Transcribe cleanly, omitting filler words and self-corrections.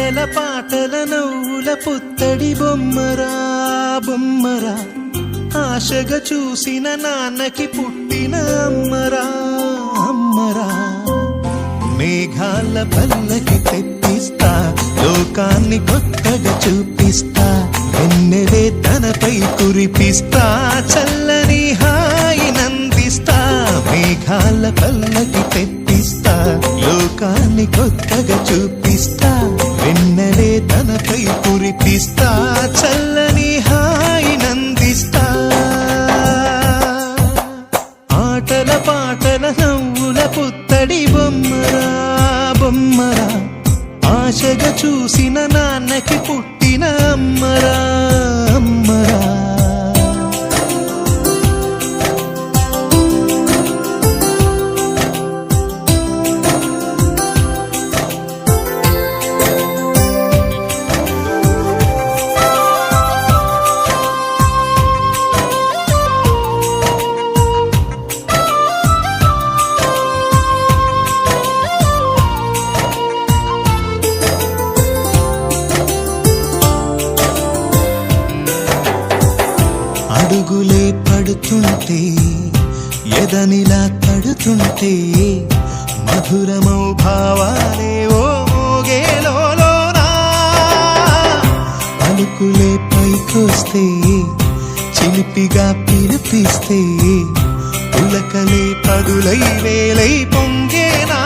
ఆటల పాటల నవ్వుల పుత్తడి బొమ్మరా బొమ్మరా ఆశగా చూసిన నాన్నకి పుట్టిన అమ్మరా అమ్మరా మేఘాల పల్లకి తెప్పిస్తా లోకాన్ని కొత్తగా చూపిస్తా వెన్నెలే తనపై కురిపిస్తా చల్లని హాయినందిస్తా మేఘాల పల్లకి తెప్పిస్తా లోకాన్ని కొత్తగా చూపిస్తా వెన్నెలే తనపై కురిపిస్తా చల్లని హాయినందిస్తా ఆటల పాటల నవ్వుల పుత్తడి బొమ్మరా బొమ్మరా ఆశగా చూసిన నాన్నకి పుట్టిన అమ్మరా అమ్మరా అడుగులే పడుతుంటే ఎదనిలా తడుతుంటే మధురమౌ భావాలే ఓ మోగేలోనా పలుకులే పైకొస్తే చిలిపిగా పిలిపిస్తే పులకలే పదులై వేలై పొంగేనా